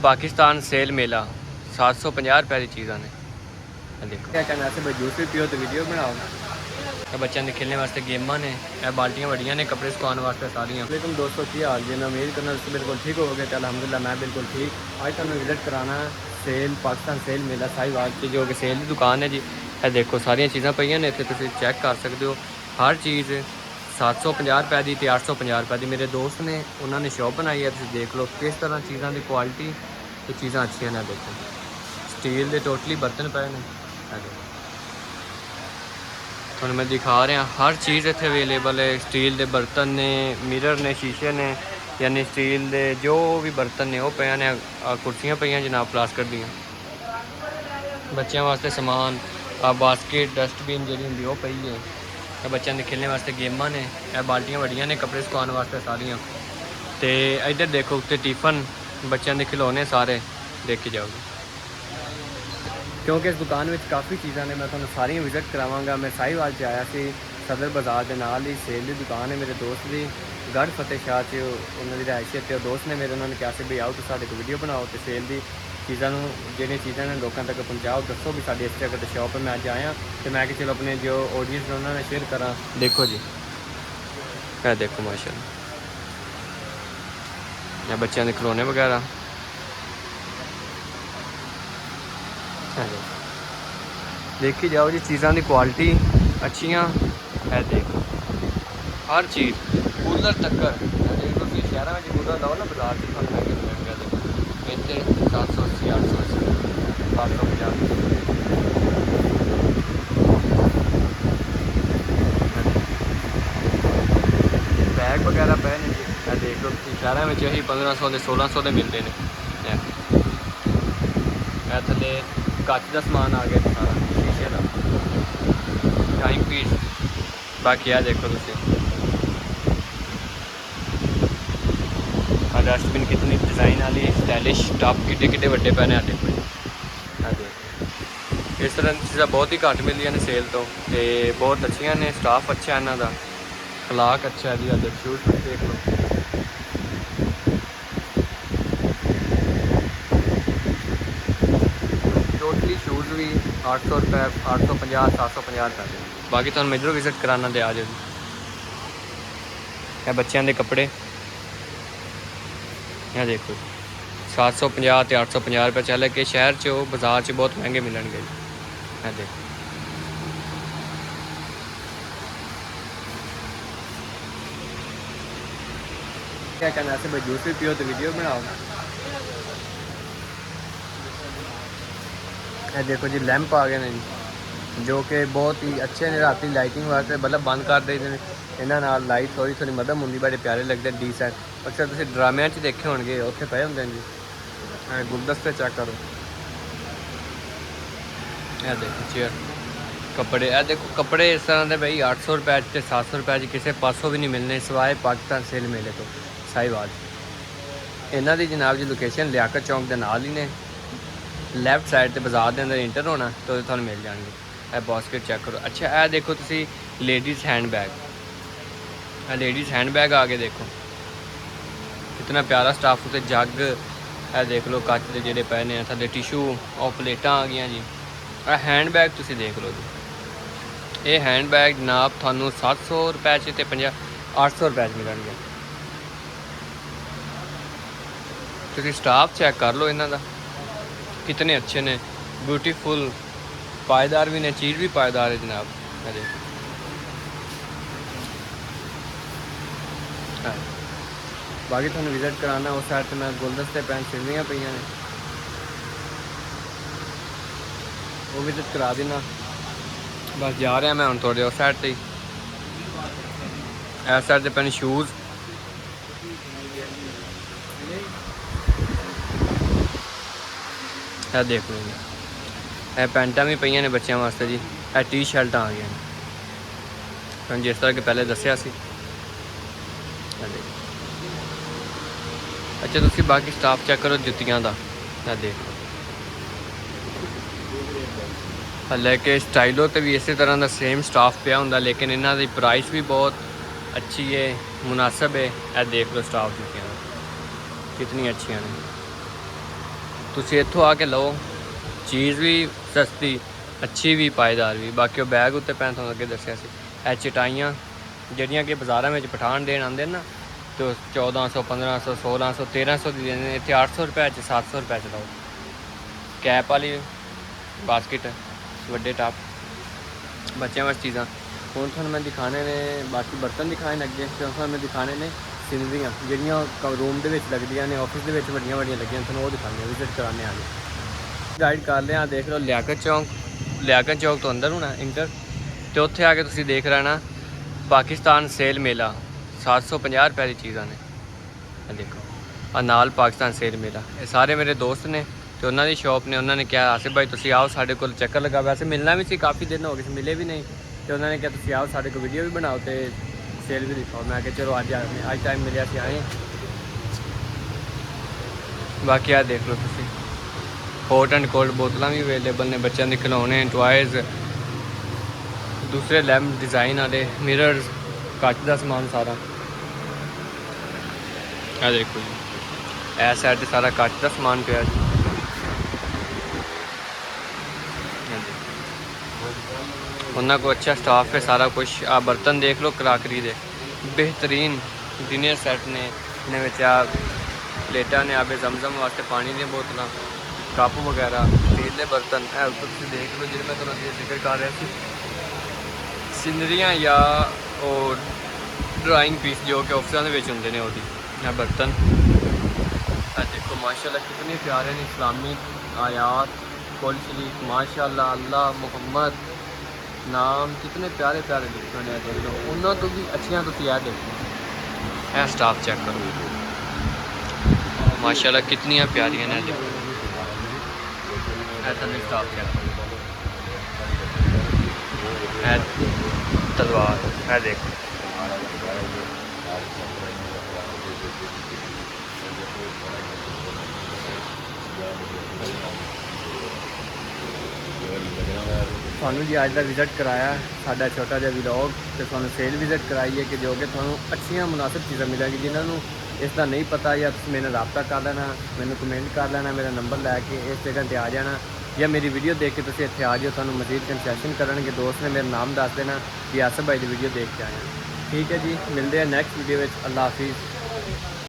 Pakistan cell मेला 750 रुपए की चीज़ा ने देखो। क्या कहना है जूस भी पियो तो वीडियो बनाओ। बच्चों के खेलने वास्ते गेमां ने, बाल्टियाँ वड्डियां ने, कपड़े सुकाने वास्ते सारियां। लेकिन दोस्तों की हाल जी, मैं उम्मीद करना तुम बिल्कुल ठीक हो गए। अलहमदुलिल्लाह मैं बिल्कुल ठीक। आज तुम विजिट कराना सेल पाकिस्तान सेल मेला साहिवाल की, जो कि सेल की दुकान है जी। है देखो सारिया चीज़ा पईयां ने इत्थे, तुसीं चैक कर सकते हो। हर चीज़ 750 रुपए की, 850 रुपए की। मेरे दोस्त ने उन्होंने शॉप बनाई है, तुसीं देख लो किस तरह चीज़ों की क्वालिटी तो चीज़ा अच्छी ने। देखो स्टील के टोटली बर्तन पे ने। थोड़ा मैं दिखा रहा हर चीज़ इतने अवेलेबल है। स्टील के बर्तन ने, मिरर ने, शीशे ने, यानी स्टील के जो भी बर्तन ने वो पे ने। कुर्सियाँ पे जनाब प्लास्टिक दियाँ। बच्चों वास्ते समान बास्केट डस्टबिन जी होंगी वो पई है। बच्चों के खेलने वास्ते गेमां ने, बाल्टियाँ वड्डियां ने, कपड़े सुकाने वास्ते सारियां। तो इधर देखो उत्ते टिफन, बच्चों के खिलौने सारे देखे जाओगे। क्योंकि इस दुकान में काफ़ी चीज़ा ने, मैं तुम्हें सारिया विजिट करावांगा। मैं साहिवाल से आया सी, सदर बाजार के नाल ही सेल की दुकान है मेरे दोस्त की। गढ़ फतेह शाह से उन्होंने रिहायशी है। दोस्त ने मेरे उन्होंने कहा से भी आओ तो साढ़े को वीडियो बनाओ तो सेल की चीज़ों जो चीज़ा ने लोगों तक पहुँचाओ, दसो भी साड़ी इस जगह शॉप मैं अज आया। तो मैं कि चलो अपने जो ऑडियंस ने उन्होंने शेयर करा। देखो जी है देखो माशाल्लाह, या बच्चों के खिलौने वगैरह देखी जाओ जी। चीज़ों की क्वालिटी अच्छियाँ है। देखो हर चीज़ कूलर तक्कर देख लो। शहर में कूलर लाओ ना बाजार से थोड़ा महंगे मिलेंगे। देखो इतने 780, 880, 750। बैग वगैरह पे ने जी। देख लो शहर में यही 1500 के 1600 के मिलते हैं। थले कच का समान आ गया सारा, शीशे का टाइम पीस। बाकी आ देखो तुम डस्टबिन कितनी डिज़ाइन वाली स्टाइलिश टॉप किड्डे किड्डे वड्डे पैने आटे को। इस तरह की चीज़ा बहुत ही घट मिलदियां ने सेल तो, बहुत अच्छिया ने। स्टाफ अच्छा इन्हों का, खलाक अच्छा है जी। शूज देख लो, टोटली शूज़ भी 800 रुपये, 850, 750 रुपये। बाकी तो मैं इधरों विजिट कराना दे आ जाओ जी। है बच्चों के कपड़े यह देखो 750 तो 850 रुपये चल के शहर च बाजार च बहुत महंगे मिलणगे। है देखो क्या कहना है जूस भी पियो तो वीडियो बनाओ। ये देखो जी लैंप आ गए हैं जी, जो कि बहुत ही अच्छे ने। रात लाइटिंग वास्ते बल्ब बंद कर देते हैं। इन्होंने लाइट थोड़ी थोड़ी मदम होंगी, बड़े प्यारे लगते डी सैट। अक्सर तुम ड्रामिया देखे होंगे उत्थे पे होंगे जी। गुलदस्ते चेक करो। यह देखो चेयर, कपड़े। यह देखो कपड़े इस तरह के भाई 800 रुपए 700 रुपए किसी पासों भी नहीं मिलने सिवाय पाकिस्तान सेल मेले तो साहिवाल। इन्हों की जनाब जी लोकेशन लियाकत चौंक के नाल ही ने। लैफ्ट साइड से बाजार के अंदर इंटर होना तो थानू मिल जाएंगे। यह बास्केट चेक करो। अच्छा यह देखो तुसी ladies handbag, ladies handbag आ गए। देखो कितना प्यारा स्टाफ उत्ते जग। यह देख लो कच के जोड़े पे ने, थले टिशू और प्लेटा आ गई जी। हैंड बैग तुसी देख लो जी। ये हैंड बैग जनाब थानू 700 रुपए च 800 रुपए मिलेंगे। तुसी स्टाफ चेक कर लो इन्हों का कितने अच्छे ने, ब्यूटीफुल, पायदार भी ने, चीज़ भी पायदार है जनाब। अरे बाकी थोड़ा विजिट कराना उस साइड से। मैं गुलदस्ते पैन सिलनियाँ पे ने वो विजिट करा देना। बस जा रहा मैं हम थोड़े उस साइड से ही। इस साइड से पैन शूज़, है देख लो जी। पैंटा भी पईयां ने बच्चों वास्ते जी। टी शर्ट आ गई जिस तरह के पहले दसिया सी। अच्छा तुम बाकी स्टाफ चेक करो जुत्तियां का। देख लो हल्ले के स्टाइलो तो भी इस तरह का सेम स्टाफ पिया होंगे, लेकिन इन्हों की प्राइस भी बहुत अच्छी है, मुनासिब है। यह देख लो स्टाफ जुत्तियां कितनी अच्छी ने। ਤੁਸੀਂ ਇੱਥੋਂ ਆ ਕੇ ਲਓ, ਚੀਜ਼ ਵੀ ਸਸਤੀ, ਅੱਛੀ ਵੀ, ਪਾਏਦਾਰ ਵੀ। ਬਾਕੀ ਉਹ ਬੈਗ ਉੱਤੇ ਪੈਣ ਤੁਹਾਨੂੰ ਅੱਗੇ ਦੱਸਿਆ ਸੀ, ਇਹ ਚਟਾਈਆਂ ਜਿਹੜੀਆਂ ਕਿ ਬਾਜ਼ਾਰਾਂ ਵਿੱਚ ਪਠਾਨ ਦੇਣ ਆਉਂਦੇ ਨੇ ਨਾ, ਤੇ 1400 1500 1600 1300 ਦੀ ਦਿੰਦੇ ਨੇ, ਇੱਥੇ 800 ਰੁਪਏ 'ਚ 700 ਰੁਪਏ 'ਚ ਲਓ। ਕੈਪ ਵਾਲੀ ਬਾਸਕਿਟ, ਵੱਡੇ ਟੱਪ, ਬੱਚਿਆਂ ਵਾਸਤੇ ਚੀਜ਼ਾਂ। ਹੁਣ ਤੁਹਾਨੂੰ ਮੈਂ ਦਿਖਾਣੇ ਨੇ, ਬਾਕੀ ਬਰਤਨ ਦਿਖਾਏ ਨੇ ਅੱਗੇ, ਤੇ ਤੁਹਾਨੂੰ ਮੈਂ ਦਿਖਾਣੇ ਨੇ ਸੀਨਰੀਆਂ ਜਿਹੜੀਆਂ ਰੂਮ ਦੇ ਵਿੱਚ ਲੱਗਦੀਆਂ ਨੇ, ਆਫਿਸ ਦੇ ਵਿੱਚ ਵੱਡੀਆਂ ਵੱਡੀਆਂ ਲੱਗੀਆਂ, ਤੁਹਾਨੂੰ ਉਹ ਦਿਖਾਉਂਦੇ, ਵਿਜ਼ਿਟ ਕਰਾਉਂਦੇ ਆ ਜੀ। ਗਾਈਡ ਕਰ ਲਿਆ, ਦੇਖ ਲਓ ਲਿਆਕਤ ਚੌਂਕ ਤੋਂ ਅੰਦਰ ਹੋਣਾ ਇੰਟਰ, ਤੇ ਉੱਥੇ ਆ ਕੇ ਤੁਸੀਂ ਦੇਖ ਲੈਣਾ ਪਾਕਿਸਤਾਨ ਸੇਲ ਮੇਲਾ, 750 ਰੁਪਏ ਦੀ ਚੀਜ਼ਾਂ ਨੇ। ਇਹ ਦੇਖੋ ਆ ਨਾਲ ਪਾਕਿਸਤਾਨ ਸੇਲ ਮੇਲਾ, ਇਹ ਸਾਰੇ ਮੇਰੇ ਦੋਸਤ ਨੇ ਤੇ ਉਹਨਾਂ ਦੀ ਸ਼ਾਪ ਨੇ। ਉਹਨਾਂ ਨੇ ਕਿਹਾ ਆਸਿਫ ਭਾਈ ਤੁਸੀਂ ਆਓ ਸਾਡੇ ਕੋਲ ਚੱਕਰ ਲਗਾ, ਵੈਸੇ ਮਿਲਣਾ ਵੀ ਸੀ, ਕਾਫੀ ਦਿਨ ਹੋ ਗਏ ਸੀ, ਮਿਲੇ ਵੀ ਨਹੀਂ, ਤੇ ਉਹਨਾਂ ਨੇ ਕਿਹਾ ਤੁਸੀਂ ਆਓ ਸਾਡੇ ਕੋਲ ਵੀਡੀਓ ਵੀ ਬਣਾਓ ਤੇ ਸੇਲ ਵੀ ਦਿਖਾਓ। ਮੈਂ ਕਿਹਾ ਚਲੋ ਅੱਜ ਟਾਈਮ ਮਿਲਿਆ ਸੀ ਆਏ। ਬਾਕੀ ਆ ਦੇਖ ਲਓ ਤੁਸੀਂ, ਹੌਟ ਐਂਡ ਕੋਲਡ ਬੋਤਲਾਂ ਵੀ ਅਵੇਲੇਬਲ ਨੇ, ਬੱਚਿਆਂ ਦੇ ਖਿਡੌਣੇ, ਟੁਆਇਜ਼, ਦੂਸਰੇ ਲੈਂਪ ਡਿਜ਼ਾਈਨ ਵਾਲੇ, ਮਿਰਰਸ, ਕੱਚ ਦਾ ਸਮਾਨ ਸਾਰਾ। ਆ ਦੇਖੋ ਜੀ, ਇਸ ਸਾਈਡ ਤੇ ਸਾਰਾ ਕੱਚ ਦਾ ਸਮਾਨ ਪਿਆ ਜੀ। ਉਹਨਾਂ ਕੋਲ ਅੱਛਾ ਸਟਾਫ ਹੈ, ਸਾਰਾ ਕੁਝ। ਆ ਬਰਤਨ ਦੇਖ ਲਓ, ਕਰਾਕਰੀ ਦੇ ਬਿਹਤਰੀਨ ਡਿਨਰ ਸੈੱਟ ਨੇ। ਇਹਨਾਂ ਵਿੱਚ ਆ ਪਲੇਟਾਂ ਨੇ, ਆਬੇ ਜ਼ਮਜ਼ਮ ਵਾਸਤੇ ਪਾਣੀ ਦੀਆਂ ਬੋਤਲਾਂ, ਕੱਪ ਵਗੈਰਾ, ਸਟੀਲ ਦੇ ਬਰਤਨ। ਇਹ ਉੱਪਰ ਤੁਸੀਂ ਦੇਖ ਲਓ ਜਿਹੜੇ ਮੈਂ ਤੁਹਾਨੂੰ ਜ਼ਿਕਰ ਕਰ ਰਿਹਾ ਸੀ, ਸੀਨਰੀਆਂ ਜਾਂ ਉਹ ਡਰਾਇੰਗ ਪੀਸ ਜੋ ਕਿ ਆਫਿਸਾਂ ਦੇ ਵਿੱਚ ਹੁੰਦੇ ਨੇ, ਉਹਦੀ ਇਹ ਬਰਤਨ। ਇਹ ਦੇਖੋ ਮਾਸ਼ਾਅੱਲਾ ਕਿਤਨੇ ਪਿਆਰੇ ਨੇ, ਇਸਲਾमी आयात, कुल शरीफ, माशाअल्लाह, अल्लाह मुहम्मद नाम, कितने प्यारे प्यारे लिखे ने। देख लो उन्होंने तो भी अच्छियाँ, तुम यह देखो, यह स्टाफ चेक करो माशाअल्लाह कितनी प्यारियां ने। देखो ऐसा नहीं स्टाफ चेक करो, तलवार है देखो, ਤੁਹਾਨੂੰ ਜੀ ਅੱਜ ਦਾ ਵਿਜ਼ਿਟ ਕਰਾਇਆ ਸਾਡਾ ਛੋਟਾ ਜਿਹਾ ਵਲੌਗ, ਤੇ ਤੁਹਾਨੂੰ ਸੇਲ ਵਿਜ਼ਿਟ ਕਰਾਈ ਹੈ ਕਿ ਜੋ ਕਿ ਤੁਹਾਨੂੰ ਅੱਛੀਆਂ ਮੁਨਾਸਿਬ ਚੀਜ਼ਾਂ ਮਿਲਣਗੀਆਂ। ਜਿਨ੍ਹਾਂ ਨੂੰ ਇਸ ਦਾ ਨਹੀਂ ਪਤਾ, ਜਾਂ ਤੁਸੀਂ ਮੇਰੇ ਨਾਲ ਰਾਬਤਾ ਕਰ ਲੈਣਾ, ਮੈਨੂੰ ਕਮੈਂਟ ਕਰ ਲੈਣਾ, ਮੇਰਾ ਨੰਬਰ ਲੈ ਕੇ ਇਸ ਜਗ੍ਹਾ 'ਤੇ ਆ ਜਾਣਾ, ਜਾਂ ਮੇਰੀ ਵੀਡੀਓ ਦੇਖ ਕੇ ਤੁਸੀਂ ਇੱਥੇ ਆ ਜਾਓ, ਤੁਹਾਨੂੰ ਮਜ਼ੀਦ ਕੰਸੈਸ਼ਨ ਕਰਨਗੇ। ਦੋਸਤ ਨੇ ਮੇਰਾ ਨਾਮ ਦੱਸ ਦੇਣਾ ਕਿ ਆਸਿਫ ਭਾਈ ਦੀ ਵੀਡੀਓ ਦੇਖ ਕੇ ਆਇਆ। ਠੀਕ ਹੈ ਜੀ, ਮਿਲਦੇ ਆ ਨੈਕਸਟ ਵੀਡੀਓ ਵਿੱਚ। ਅੱਲਾ ਹਾਫਿਜ਼।